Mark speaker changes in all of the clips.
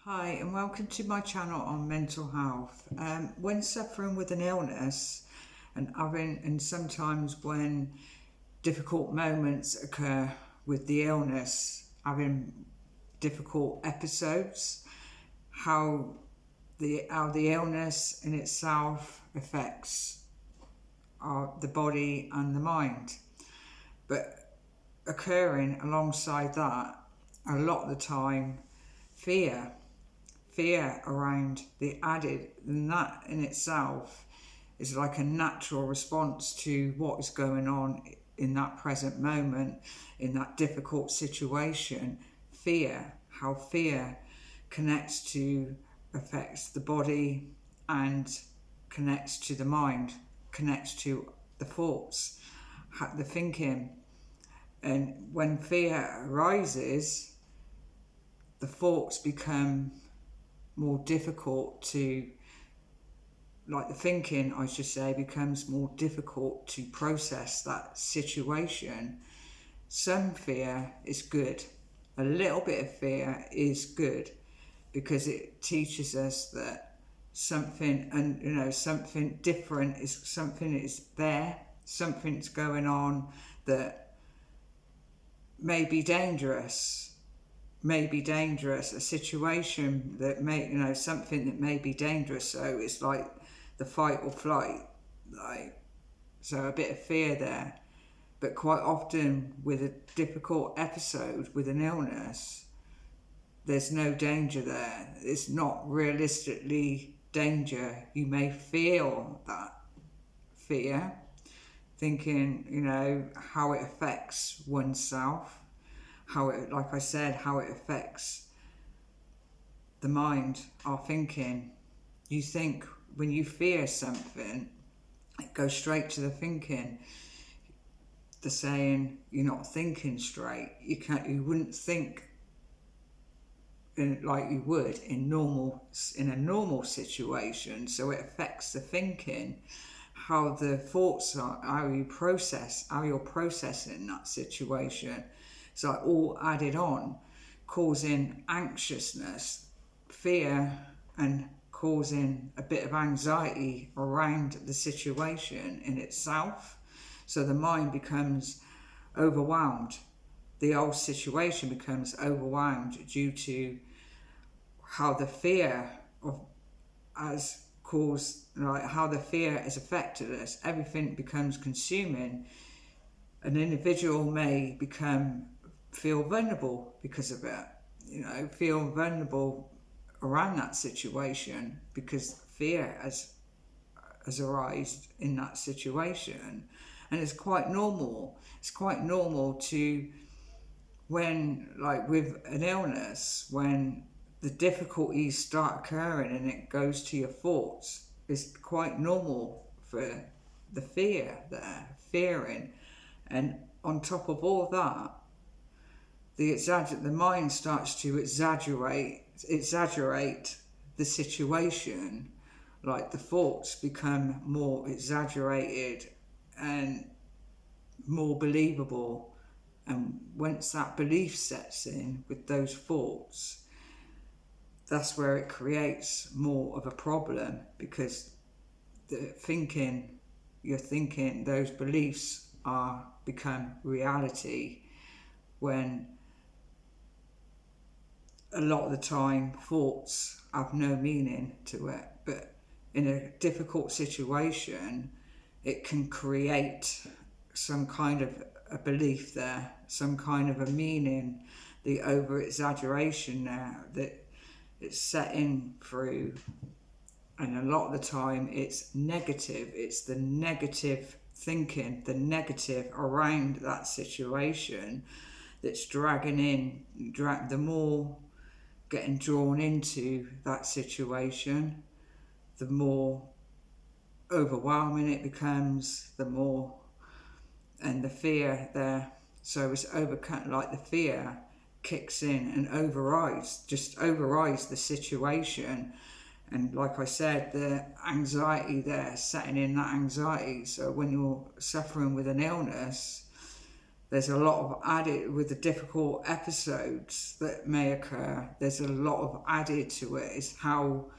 Speaker 1: Hi, and welcome to my channel on mental health. When suffering with an illness and sometimes when difficult moments occur with the illness, having difficult episodes, how the illness in itself affects the body and the mind. But occurring alongside that, a lot of the time, fear around the added, and that in itself is like a natural response to what is going on in that present moment, in that difficult situation. How fear affects the body and connects to the mind, connects to the thoughts, the thinking. And when fear arises, the thoughts become more difficult to, like the thinking, I should say, becomes more difficult to process that situation. Some fear is good. A little bit of fear is good because it teaches us that something different is something is there, something's going on that may be dangerous, a situation that may, something that may be dangerous. So it's like the fight or flight, so a bit of fear there. But quite often with a difficult episode with an illness, there's no danger there. It's not realistically danger. You may feel that fear, thinking, how it affects oneself, how it affects the mind, our thinking. You think when you fear something, it goes straight to the thinking. The saying, you're not thinking straight. You wouldn't think like you would in a normal situation. So it affects the thinking, how the thoughts are, how you're processing that situation. It's like all added on, causing anxiousness, fear, and causing a bit of anxiety around the situation in itself. So the mind becomes overwhelmed. The whole situation becomes overwhelmed due to how the fear how the fear has affected us. Everything becomes consuming. An individual may feel vulnerable because of it, feel vulnerable around that situation because fear has arisen in that situation. And it's quite normal. It's quite normal to, when, like with an illness, when the difficulties start occurring and it goes to your thoughts, it's quite normal for the fear there, fearing. And on top of all that, the mind starts to exaggerate the situation. Like the thoughts become more exaggerated and more believable. And once that belief sets in with those thoughts, that's where it creates more of a problem, because you're thinking those beliefs become reality, when a lot of the time thoughts have no meaning to it. But in a difficult situation, it can create some kind of a belief there, some kind of a meaning, the over exaggeration there that it's setting through. And a lot of the time it's negative. It's the negative thinking, the negative around that situation that's the more getting drawn into that situation, the more overwhelming it becomes, and the fear there. So it's overcome, like the fear kicks in and overrides the situation. And like I said, the anxiety there, setting in that anxiety. So when you're suffering with an illness, there's a lot of added with the difficult episodes that may occur. There's a lot of added to it. Is how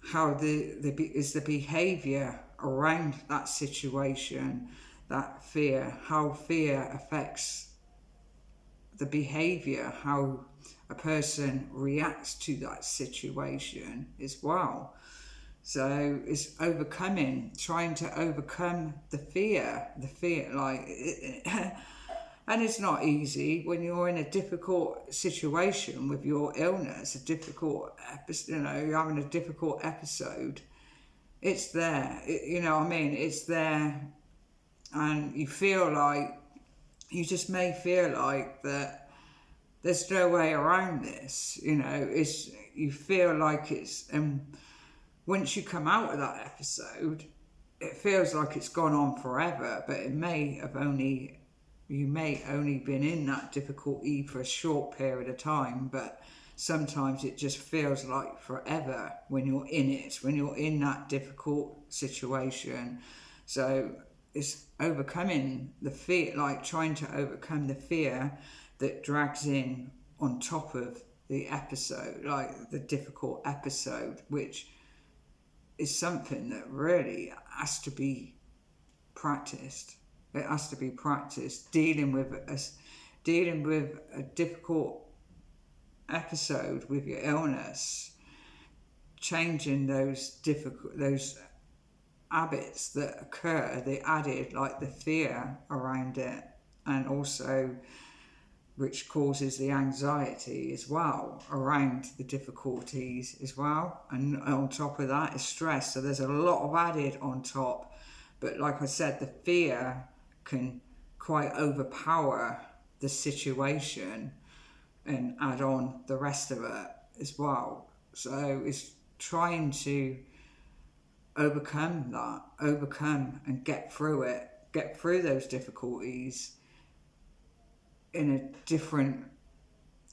Speaker 1: the behavior around that situation, that fear, how fear affects the behavior, how a person reacts to that situation as well. So it's trying to overcome the fear, and it's not easy when you're in a difficult situation with your illness, you're having a difficult episode. It's there, it's there, and you just may feel like that there's no way around this, you feel like once you come out of that episode, it feels like it's gone on forever, but you may only been in that difficulty for a short period of time, but sometimes it just feels like forever when you're in that difficult situation. So it's overcoming the fear, like trying to overcome the fear that drags in on top of the episode, like the difficult episode, which is something that really has to be practiced. It has to be practiced. Dealing with a difficult episode with your illness, changing those habits that occur, the added, like the fear around it, and also which causes the anxiety as well around the difficulties as well. And on top of that is stress. So there's a lot of added on top. But like I said, the fear can quite overpower the situation and add on the rest of it as well. So it's trying to overcome and get through those difficulties in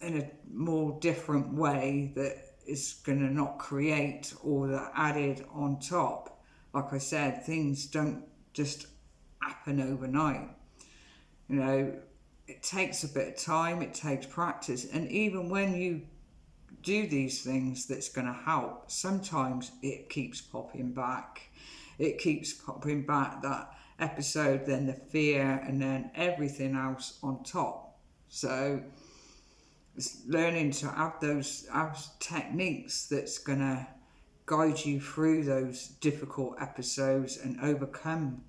Speaker 1: a more different way that is going to not create all the added on top. Like I said, things don't just happen overnight. It takes a bit of time, it takes practice, and even when you do these things that's going to help, sometimes it keeps popping back. That episode, then the fear, and then everything else on top. So it's learning to have techniques that's going to guide you through those difficult episodes and overcome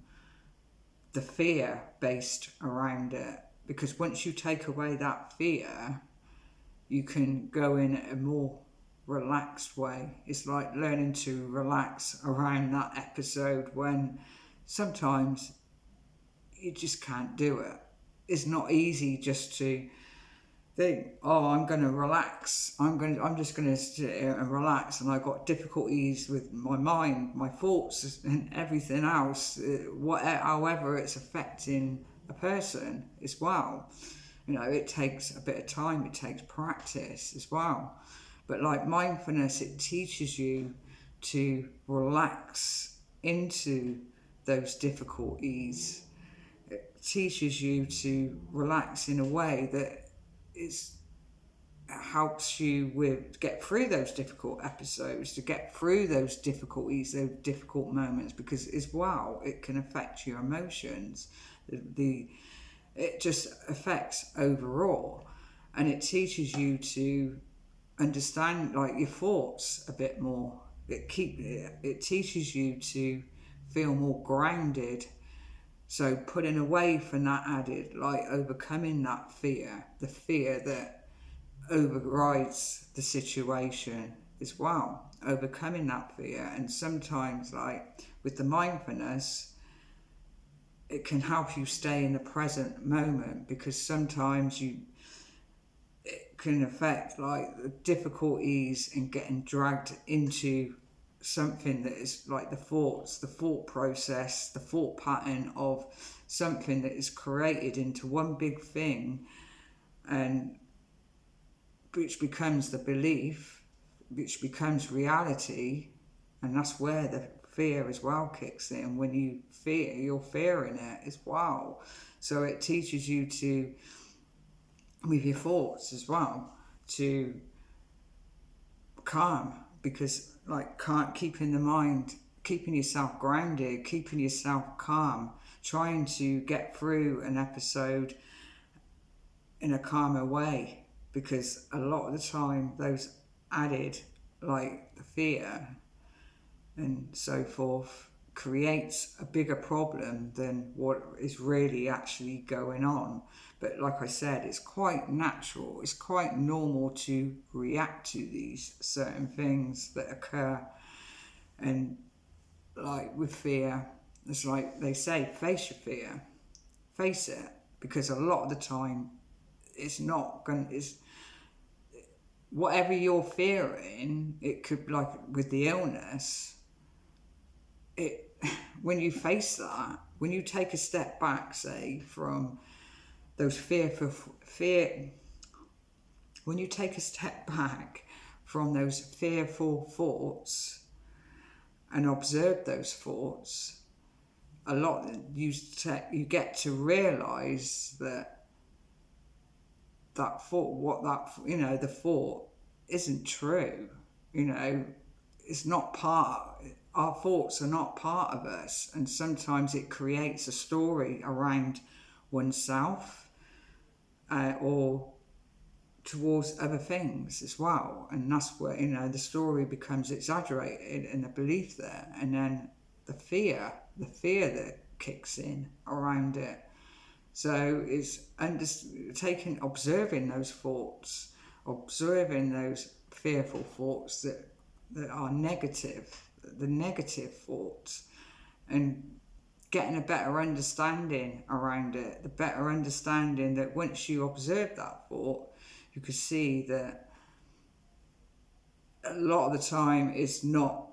Speaker 1: the fear based around it. Because once you take away that fear, you can go in a more relaxed way. It's like learning to relax around that episode when sometimes you just can't do it. It's not easy just to think, I'm going to relax. I'm just going to sit here and relax. And I've got difficulties with my mind, my thoughts, and everything else. However, it's affecting a person as well. It takes a bit of time. It takes practice as well. But like mindfulness, it teaches you to relax into those difficulties. It teaches you to relax in a way that helps you get through those difficult episodes, to get through those difficulties, those difficult moments, because as well it can affect your emotions. It just affects overall, and it teaches you to understand like your thoughts a bit more. It teaches you to feel more grounded. So putting away from that added, like overcoming that fear, the fear that overrides the situation as well, overcoming that fear. And sometimes, like with the mindfulness, it can help you stay in the present moment, because sometimes it can affect like the difficulties in getting dragged into something that is like the thought process, the thought pattern of something that is created into one big thing, and which becomes the belief, which becomes reality, and that's where the fear as well kicks in. When you fear, you're fearing it as well. So it teaches you to, with your thoughts as well, to calm, because like keeping the mind, keeping yourself grounded, keeping yourself calm, trying to get through an episode in a calmer way, because a lot of the time those added, like the fear and so forth, creates a bigger problem than what is really actually going on. But like I said, it's quite natural, it's quite normal to react to these certain things that occur. And like with fear, it's like they say, face your fear, face it, because a lot of the time it's not going, it's whatever you're fearing. It could, like with the illness, it, when you face that, when you take a step back, say, from those when you take a step back from those fearful thoughts and observe those thoughts, a lot you get to realize that thought, the thought isn't true. It's not our thoughts are not part of us, and sometimes it creates a story around oneself, or towards other things as well, and that's where the story becomes exaggerated in the belief there, and then the fear that kicks in around it. So it's observing those thoughts, observing those fearful thoughts that are negative, the negative thoughts, and getting a better understanding around it, the better understanding that once you observe that thought, you can see that a lot of the time it's not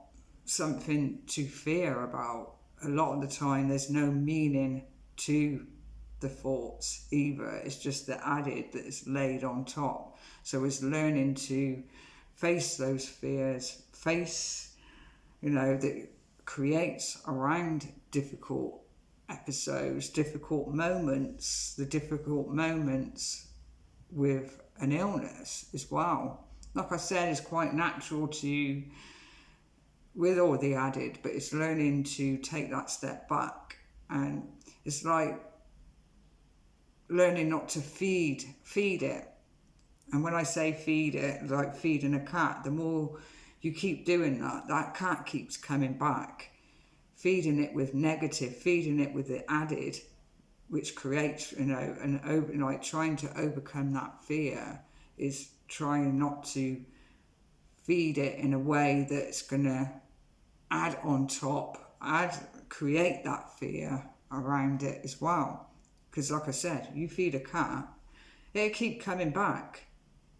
Speaker 1: something to fear about. A lot of the time there's no meaning to the thoughts either. It's just the added that is laid on top. So it's learning to face those fears, that creates around difficult episodes, difficult moments, the difficult moments with an illness as well. Like I said, it's quite natural to, with all the added, but it's learning to take that step back. And it's like learning not to feed it. And when I say feed it, like feeding a cat, the more you keep doing that cat keeps coming back. Feeding it with negative, feeding it with the added, which creates, trying to overcome that fear is trying not to feed it in a way that's going to add on top, create that fear around it as well. Because like I said, you feed a cat, it'll keep coming back.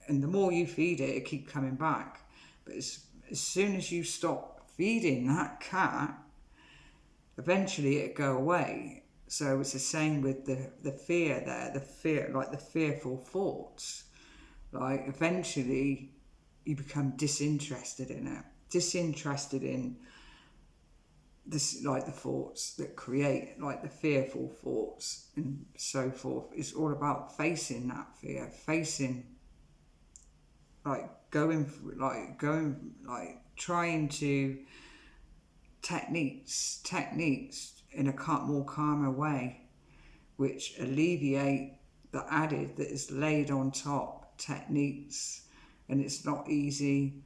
Speaker 1: And the more you feed it, it'll keep coming back. But as soon as you stop feeding that cat, eventually it'll go away. So it's the same with the fear there, like the fearful thoughts. Like eventually you become disinterested in it, disinterested in this, like the thoughts that create, like the fearful thoughts and so forth. It's all about facing that fear, trying to techniques in a more calmer way, which alleviate the added that is laid on top, techniques. And it's not easy,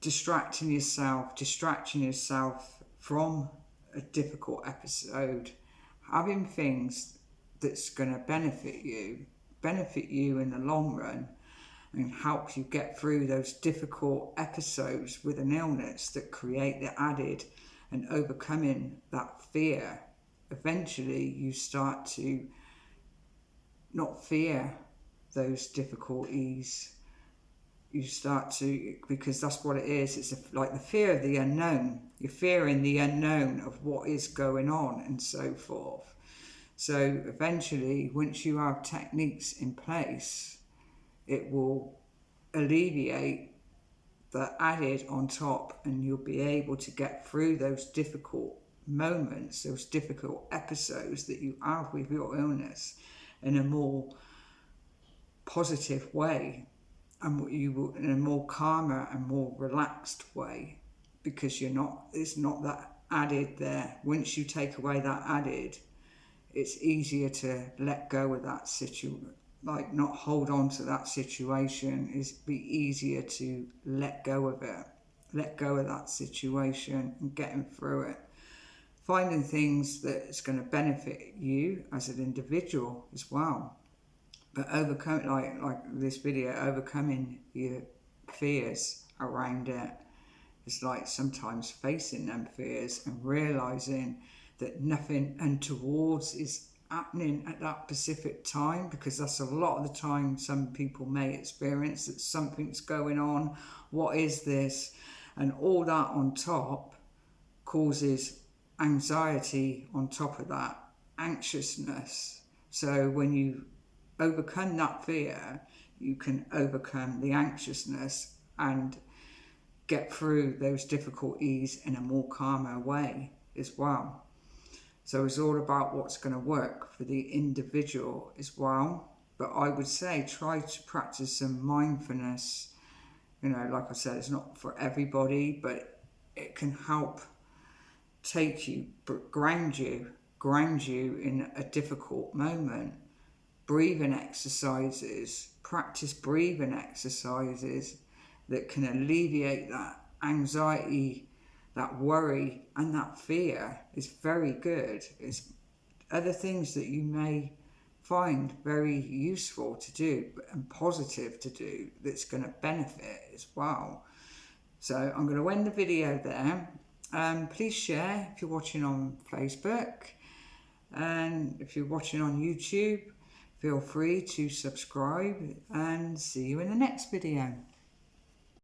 Speaker 1: distracting yourself from a difficult episode, having things that's going to benefit you in the long run, and help you get through those difficult episodes with an illness that create the added, and overcoming that fear. Eventually you start to not fear those difficulties. You start to, because that's what it is. It's like the fear of the unknown. You're fearing the unknown of what is going on and so forth. So eventually, once you have techniques in place, it will alleviate that added on top, and you'll be able to get through those difficult moments, those difficult episodes that you have with your illness in a more positive way, and you will in a more calmer and more relaxed way, because it's not that added there. Once you take away that added, it's easier to let go of that situation, like not hold on to that situation. It's be easier to let go of it, let go of that situation and getting through it. Finding things that's going to benefit you as an individual as well. But overcome, like this video, overcoming your fears around it. It's like sometimes facing them fears and realising that nothing untoward is happening at that specific time, because that's a lot of the time some people may experience that something's going on. What is this? And all that on top causes anxiety on top of that, anxiousness. So when you overcome that fear, you can overcome the anxiousness and get through those difficulties in a more calmer way as well. So it's all about what's going to work for the individual as well. But I would say try to practice some mindfulness. You know, like I said, it's not for everybody, but it can help take you, ground you in a difficult moment. Breathing exercises, practice breathing exercises that can alleviate that anxiety, that worry and that fear is very good. It's other things that you may find very useful to do and positive to do that's going to benefit as well. So I'm going to end the video there. Please share if you're watching on Facebook, and if you're watching on YouTube, feel free to subscribe, and see you in the next video.